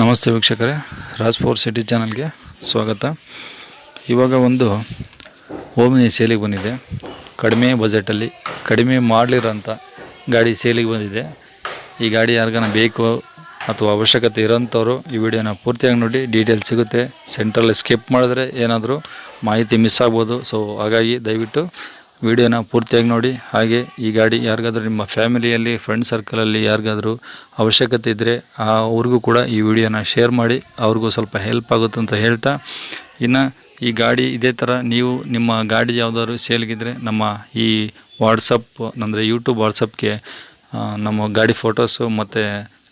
ನಮಸ್ತೆ ವೀಕ್ಷಕರೇ, Raj four city ಚಾನಲ್ಗೆ ಸ್ವಾಗತ. ಇವಾಗ ಒಂದು ಓಮ್ನಿ ಸೇಲಿಗೆ ಬಂದಿದೆ. ಕಡಿಮೆ ಬಜೆಟಲ್ಲಿ ಕಡಿಮೆ ಮಾಡಲಿರೋಂಥ ಗಾಡಿ ಸೇಲಿಗೆ ಬಂದಿದೆ. ಈ ಗಾಡಿ ಯಾರಿಗಾನ ಬೇಕು ಅಥವಾ ಅವಶ್ಯಕತೆ ಇರೋಂಥವ್ರು ಈ ವಿಡಿಯೋನ ಪೂರ್ತಿಯಾಗಿ ನೋಡಿ, ಡೀಟೇಲ್ ಸಿಗುತ್ತೆ. ಸೆಂಟ್ರಲ್ಲಿ ಸ್ಕಿಪ್ ಮಾಡಿದ್ರೆ ಏನಾದರೂ ಮಾಹಿತಿ ಮಿಸ್ ಆಗ್ಬೋದು. ಸೊ ಹಾಗಾಗಿ ದಯವಿಟ್ಟು ವಿಡಿಯೋನ ಪೂರ್ತಿಯಾಗಿ ನೋಡಿ. ಹಾಗೆ ಈ ಗಾಡಿ ಯಾರಿಗಾದ್ರೂ ನಿಮ್ಮ ಫ್ಯಾಮಿಲಿಯಲ್ಲಿ ಫ್ರೆಂಡ್ ಸರ್ಕಲಲ್ಲಿ ಯಾರಿಗಾದ್ರೂ ಅವಶ್ಯಕತೆ ಇದ್ದರೆ ಅವ್ರಿಗೂ ಕೂಡ ಈ ವಿಡಿಯೋನ ಶೇರ್ ಮಾಡಿ, ಅವ್ರಿಗೂ ಸ್ವಲ್ಪ ಹೆಲ್ಪ್ ಆಗುತ್ತೆ ಅಂತ ಹೇಳ್ತಾ, ಇನ್ನು ಈ ಗಾಡಿ ಇದೇ ಥರ ನೀವು ನಿಮ್ಮ ಗಾಡಿ ಯಾವುದಾದ್ರು ಸೇಲ್ಗಿದ್ರೆ ನಮ್ಮ ಈ ವಾಟ್ಸಪ್ ಅಂದರೆ ಯೂಟ್ಯೂಬ್ ವಾಟ್ಸಪ್ಗೆ ನಮ್ಮ ಗಾಡಿ ಫೋಟೋಸು ಮತ್ತು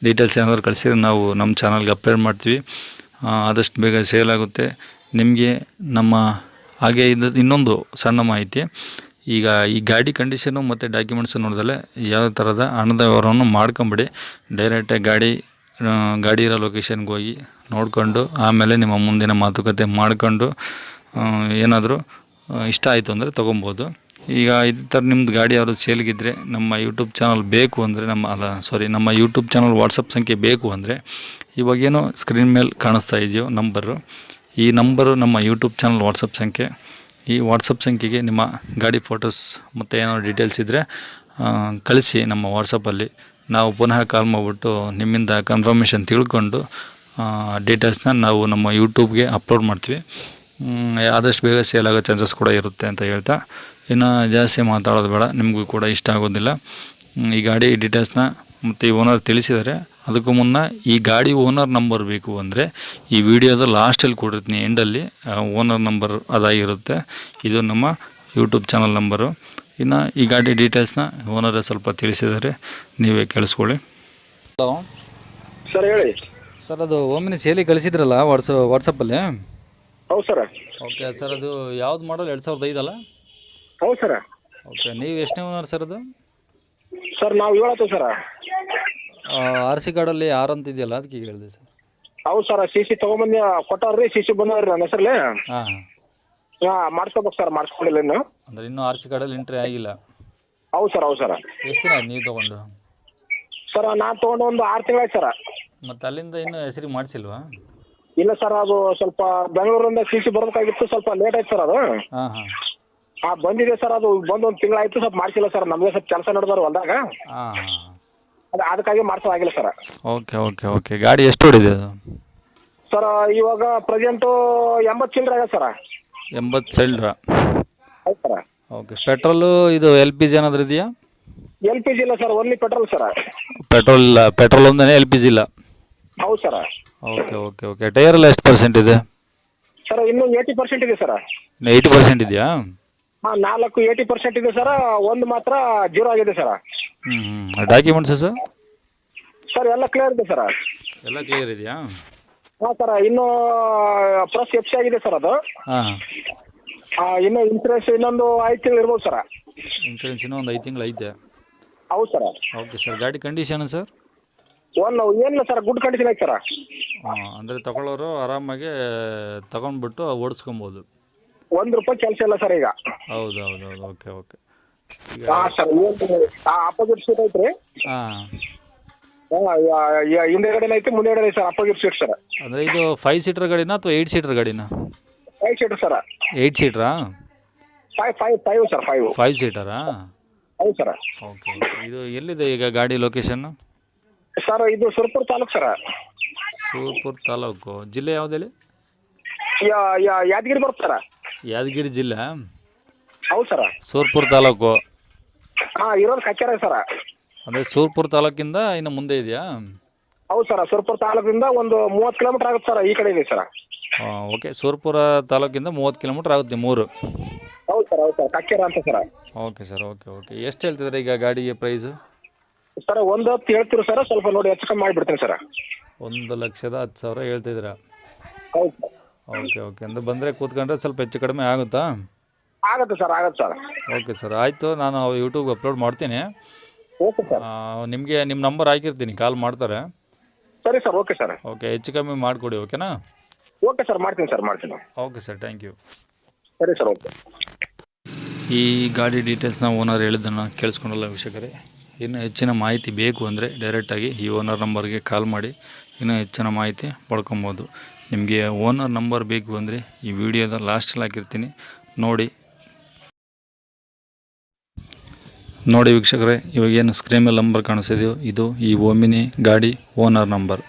ಡೀಟೇಲ್ಸ್ ಏನಾದರೂ ಕಳಿಸಿದ್ರೆ ನಾವು ನಮ್ಮ ಚಾನಲ್ಗೆ ಅಪ್ಲೋಡ್ ಮಾಡ್ತೀವಿ. ಆದಷ್ಟು ಬೇಗ ಸೇಲ್ ಆಗುತ್ತೆ ನಿಮಗೆ. ನಮ್ಮ ಹಾಗೆ ಇನ್ನೊಂದು ಸಣ್ಣ ಮಾಹಿತಿ, ಈಗ ಈ ಗಾಡಿ ಕಂಡೀಷನು ಮತ್ತು ಡಾಕ್ಯುಮೆಂಟ್ಸ್ ನೋಡಿದ್ರೆ ಯಾವುದೇ ಥರದ ಹಣದ ವ್ಯವಹಾರವನ್ನು ಮಾಡ್ಕೊಂಬಿಡಿ. ಡೈರೆಕ್ಟಾಗಿ ಗಾಡಿ ಇರೋ ಲೊಕೇಶನ್ಗೆ ಹೋಗಿ ನೋಡಿಕೊಂಡು ಆಮೇಲೆ ನಿಮ್ಮ ಮುಂದಿನ ಮಾತುಕತೆ ಮಾಡ್ಕೊಂಡು ಏನಾದರೂ ಇಷ್ಟ ಆಯಿತು ಅಂದರೆ ತೊಗೊಬೋದು. ಈಗ ಇದೇ ಥರ ನಿಮ್ಮದು ಗಾಡಿ ಯಾವುದು ಸೇಲ್ಗಿದ್ರೆ ನಮ್ಮ ಯೂಟ್ಯೂಬ್ ಚಾನಲ್ ಬೇಕು ಅಂದರೆ ನಮ್ಮ ಯೂಟ್ಯೂಬ್ ಚಾನಲ್ ವಾಟ್ಸಪ್ ಸಂಖ್ಯೆ ಬೇಕು ಅಂದರೆ ಇವಾಗೇನೋ ಸ್ಕ್ರೀನ್ ಮೇಲೆ ಕಾಣಿಸ್ತಾ ಇದೆಯೋ ನಂಬರು, ಈ ನಂಬರು ನಮ್ಮ ಯೂಟ್ಯೂಬ್ ಚಾನಲ್ ವಾಟ್ಸಪ್ ಸಂಖ್ಯೆ. ಈ ವಾಟ್ಸಪ್ ಸಂಖ್ಯೆಗೆ ನಿಮ್ಮ ಗಾಡಿ ಫೋಟೋಸ್ ಮತ್ತು ಏನಾದ್ರು ಡೀಟೇಲ್ಸ್ ಇದ್ದರೆ ಕಳಿಸಿ ನಮ್ಮ ವಾಟ್ಸಪ್ಪಲ್ಲಿ. ನಾವು ಪುನಃ ಕಾಲ್ ಮಾಡಿಬಿಟ್ಟು ನಿಮ್ಮಿಂದ ಕನ್ಫರ್ಮೇಷನ್ ತಿಳ್ಕೊಂಡು ಡೀಟೇಲ್ಸ್ನ ನಾವು ನಮ್ಮ ಯೂಟ್ಯೂಬ್ಗೆ ಅಪ್ಲೋಡ್ ಮಾಡ್ತೀವಿ. ಆದಷ್ಟು ಬೇಗ ಸೇಲ್ ಆಗೋ ಚಾನ್ಸಸ್ ಕೂಡ ಇರುತ್ತೆ ಅಂತ ಹೇಳ್ತಾ, ಇನ್ನು ಜಾಸ್ತಿ ಮಾತಾಡೋದು ಬೇಡ, ನಿಮಗೂ ಕೂಡ ಇಷ್ಟ ಆಗೋದಿಲ್ಲ. ಈ ಗಾಡಿ ಡೀಟೇಲ್ಸ್ನ ಮತ್ತು ಈ ಓನರ್ ತಿಳಿಸಿದ್ದಾರೆ. ಅದಕ್ಕೂ ಮುನ್ನ ಈ ಗಾಡಿ ಓನರ್ ನಂಬರ್ ಬೇಕು ಅಂದರೆ ಈ ವಿಡಿಯೋದ ಲಾಸ್ಟಲ್ಲಿ ಕೊಡಿರ್ತೀನಿ, ಎಂಡಲ್ಲಿ ಓನರ್ ನಂಬರ್ ಅದಾಗಿರುತ್ತೆ. ಇದು ನಮ್ಮ ಯೂಟ್ಯೂಬ್ ಚಾನಲ್ ನಂಬರು. ಇನ್ನು ಈ ಗಾಡಿ ಡೀಟೇಲ್ಸ್ನ ಓನರೇ ಸ್ವಲ್ಪ ತಿಳಿಸಿದ್ದಾರೆ, ನೀವೇ ಕೇಳಿಸ್ಕೊಳ್ಳಿ. ಹಲೋ ಸರ್, ಹೇಳಿ ಸರ್. ಅದು ಓಮ್ನಿ ಸೇಲಿಗೆ ಕಳಿಸಿದ್ರಲ್ಲ ವಾಟ್ಸಪ್ಪಲ್ಲಿ? ಹೌದು ಸರ್. ಓಕೆ ಸರ್, ಅದು ಯಾವ್ದು ಮಾಡಲ್? 2005 ಅಲ್ಲ? ಹೌದು ಸರ್. ಓಕೆ, ನೀವು ಎಷ್ಟನೇ ಓನರ್ ಸರ್ ಅದು? ಸರ್ ನಾವು 7 ಸರ್. RC ಕಾರ್ಡಲ್ಲಿ 6 ಅಂತ ಇದೆಯಲ್ಲ, ಅದಕ್ಕೆ ಹೇಳಿದೆ ಸರ್. ಹೌದು ಸರ್, CC ತೊಗೊಂಬಂದು ಕೊಟ್ಟಾರ್ರಿ, CC ಬಂದವ್ರಿ ನನ್ನ ಹೆಸರಲ್ಲಿ. ಹಾಂ ಮಾಡಿಸ್ಕೋಬೇಕು ಸರ್, ಮಾಡಿಸ್ಕೊಂಡಿಲ್ಲ ಇನ್ನು. ಅಂದರೆ ಇನ್ನೂ RC ಕಾರ್ಡಲ್ಲಿ ಎಂಟ್ರಿ ಆಗಿಲ್ಲ? ಹೌದು ಸರ್. ಹೌದು ಸರ್. ಎಷ್ಟು ದಿನ ಆಯ್ತು ನೀವು ತೊಗೊಂಡು? ಸರ್ ನಾನು ತೊಗೊಂಡು ಒಂದು 6 ತಿಂಗಳಾಯ್ತು ಸರ್. ಮತ್ತು ಅಲ್ಲಿಂದ ಇನ್ನೂ ಹೆಸರಿಗೆ ಮಾಡಿಸಿಲ್ವಾ? ಇಲ್ಲ ಸರ್, ಅದು ಸ್ವಲ್ಪ ಬೆಂಗಳೂರಿಂದ CC ಬರಬೇಕಾಗಿತ್ತು, ಸ್ವಲ್ಪ ಲೇಟ್ ಆಯ್ತು ಸರ್ ಅದು. ಹಾಂ ಹಾಂ ಬಂದಿದೆ ಸರ್, ಅದು ಬಂದು ಒಂದು ತಿಂಗಳಾಯ್ತು, ಸ್ವಲ್ಪ ಮಾಡಿಸಿಲ್ಲ ಸರ್. ನಮಗೆ ಸ್ವಲ್ಪ ಕೆಲಸ ನಡೆದವ್ರು ಹೊಲ್ದಾಗ, ಹಾಂ ಹಾಂ ಅದಕ್ಕಾಗಿ ಮಾಡಿಸೋದಾಗಿಲ್ಲ ಸರ್. Okay okay okay. ಗಾಡಿ ಎಷ್ಟು ಹೊಡಿದೆ ಅದು ಸರ್? ಇವಾಗ ಪ್ರೆಸೆಂಟು 80 ಚಿಲ್ಲರೆ ಆಗಿದೆ ಸರ್. 80 ಚಿಲ್ಲರೆ? ಹೌದು ಸರ್. ಓಕೆ. ಪೆಟ್ರೋಲು ಇದು LPG ಏನಾದರೂ ಇದೆಯಾ? LPG ಇಲ್ಲ sir, only petrol sir. Petrol ಇಲ್ಲ, ಪೆಟ್ರೋಲ್ ಒಂದೇ, LPG ಇಲ್ಲ? ಹೌದು sir. Okay okay okay. Tyre ಎಲ್ಲ ಎಷ್ಟು ಪರ್ಸೆಂಟ್ ಇದೆ ಸರ್? ಇನ್ನೂ 80% ಇದೆ ಸರ್. 80% ಇದೆಯಾ? ಹಾಂ, 80% ಇದೆ ಸರ್. ಒಂದು ಮಾತ್ರ 0 ಆಗಿದೆ ಸರ್. Documents sir? ಸರ್ ಎಲ್ಲ ಕ್ಲಿಯರ್ ಇದೆ ಸರ್. ಎಲ್ಲ ಕ್ಲಿಯರ್ ಇದೆಯಾ? ಹಾಂ ಸರ್, ಇನ್ನೂ ಪ್ಲಸ್ FC ಆಗಿದೆ ಸರ್ ಅದು. ಹಾಂ. ಇನ್ನು ಇನ್ಸೂರೆನ್ಸ್ ಇನ್ನೊಂದು 5 ತಿಂಗಳು ಇರ್ಬೋದು ಸರ್. ಇನ್ಸೂರೆನ್ಸ್ ಇನ್ನೂ ಒಂದು 5 ತಿಂಗಳು ಐತೆ? ಹೌದು ಸರ್. Okay sir. ಗಾಡಿ ಕಂಡೀಷನ್ ಸರ್? ಏನಿಲ್ಲ ಸರ್, ಗುಡ್ ಕಂಡೀಷನ್ ಐತೆ ಸರ್. ಹಾಂ, ಅಂದರೆ ತಗೊಳ್ಳೋರು ಆರಾಮಾಗಿ ತಗೊಂಡ್ಬಿಟ್ಟು ಓಡಿಸ್ಕೊಬೋದು? ₹1 ಕೆಲಸ ಇಲ್ಲ ಸರ್ ಈಗ. ಹೌದು ಹೌದು ಹೌದು. Okay okay. ಹಾಂ ಸರ್, ಅಪೋಸಿಟ್ ಸೀಟ್ ಐತ್ರಿ. ಹಾಂ, ಹಿಂದೆಗಡೆ ಐತೆ, ಮುಂದೆಗಡೆ ಐತೆ ಸರ್, ಅಪೋಸಿಟ್ ಸೀಟ್ ಸರ್. ಅಂದರೆ ಇದು 5 ಸೀಟರ್ ಗಾಡಿನಾ ಅಥವಾ 8 ಸೀಟರ್ ಗಾಡಿನಾ? 5 seater sir. 8 ಸೀಟ್ರಾ? 5 ಸರ್. 5 ಸೀಟರಾ? ಹೌದು ಸರ್. Okay okay. ಇದು ಎಲ್ಲಿದೆ ಈಗ ಗಾಡಿ ಲೊಕೇಶನ್ ಸರ್? ಇದು ಸುರಪುರ ತಾಲೂಕು ಸರ್. ಸುರಪುರ ತಾಲೂಕು. ಜಿಲ್ಲೆ ಯಾವ್ದು ಹೇಳಿ? ಯಾದಗಿರಿ ಬರುತ್ತೆ ಸರ್. ಯಾದಗಿರಿ ಜಿಲ್ಲೆ? ಹೌದು ಸರ್. ಸುರಪುರ ತಾಲೂಕು? ಹಾಂ, ಇರೋದು ಕಚ್ಚೇರಿ ಸರ್. ಅಂದರೆ ಸುರಪುರ ತಾಲೂಕಿಂದ ಇನ್ನು ಮುಂದೆ ಇದೆಯಾ? ಹೌದು ಸರ್, ಸುರಪುರ ತಾಲೂಕಿಂದ ಒಂದು 30 ಕಿಲೋಮೀಟರ್ ಆಗುತ್ತೆ ಸರ್, ಈ ಕಡೆ ಇದೆ ಸರ್. ಹಾಂ, ಓಕೆ. ಸುರಪುರ ತಾಲೂಕಿಂದ 30 ಕಿಲೋಮೀಟ್ರ್ ಆಗುತ್ತೆ, 3. ಹೌದು ಸರ್. ಹೌದು ಸರ್, ಕಚ್ಚೇರಿ ಅಂತ sir. Okay sir. Okay okay. ಎಷ್ಟು ಹೇಳ್ತಿದ್ದಾರೆ ಈಗ ಗಾಡಿಗೆ ಪ್ರೈಸು? ಸರ್ 110 ಹೇಳ್ತೀರಿ ಸರ್, ಸ್ವಲ್ಪ ನೋಡಿ ಹೆಚ್ಚು ಕಮ್ಮಿ ಮಾಡಿಬಿಡ್ತೀನಿ ಸರ್. 1,10,000 ಹೇಳ್ತಿದ್ದೀರಾ? ಹೌದು ಸರ್. Okay okay. ಅಂದರೆ ಬಂದರೆ ಕೂತ್ಕೊಂಡ್ರೆ ಸ್ವಲ್ಪ ಹೆಚ್ಚು ಕಡಿಮೆ ಆಗುತ್ತಾ? ಆಗುತ್ತೆ ಸರ್, ಆಗುತ್ತೆ ಸರ್. ಓಕೆ ಸರ್, ಆಯಿತು. ನಾನು ಯೂಟ್ಯೂಬ್ಗೆ ಅಪ್ಲೋಡ್ ಮಾಡ್ತೀನಿ. Okay sir. ನಿಮಗೆ ನಿಮ್ಮ ನಂಬರ್ ಹಾಕಿರ್ತೀನಿ, ಕಾಲ್ ಮಾಡ್ತಾರೆ. ಸರಿ ಸರ್. Okay sir. ಓಕೆ, ಹೆಚ್ಚು ಕಮ್ಮಿ ಮಾಡಿಕೊಡಿ. ಓಕೆನಾ? ಓಕೆ ಸರ್, ಮಾಡ್ತೀನಿ ಸರ್, ಮಾಡ್ತೀನಿ. Okay sir, thank you. ಸರಿ ಸರ್, ಓಕೆ. ಈ ಗಾಡಿ ಡೀಟೇಲ್ಸ್ನ ಓನರ್ ಹೇಳಿದ್ದನ್ನು ಕೇಳಿಸ್ಕೊಂಡಲ್ಲ ವೀಕ್ಷಕರೇ. ಇನ್ನು ಹೆಚ್ಚಿನ ಮಾಹಿತಿ ಬೇಕು ಅಂದರೆ ಡೈರೆಕ್ಟಾಗಿ ಈ ಓನರ್ ನಂಬರ್ಗೆ ಕಾಲ್ ಮಾಡಿ. ಇನ್ನೂ ಹೆಚ್ಚಿನ ಮಾಹಿತಿ ಪಡ್ಕೊಬೋದು. ನಿಮಗೆ ಓನರ್ ನಂಬರ್ ಬೇಕು ಅಂದರೆ ಈ ವಿಡಿಯೋದ ಲಾಸ್ಟಲ್ಲಿ ಹಾಕಿರ್ತೀನಿ, ನೋಡಿ ವೀಕ್ಷಕರೇ. ಇವಾಗೇನು ಸ್ಕ್ರೀನ್ ಮೇಲೆ ನಂಬರ್ ಕಾಣಿಸ್ತಿದೆಯೋ ಇದು ಈ ಓಮಿನಿ ಗಾಡಿ ಓನರ್ ನಂಬರ್.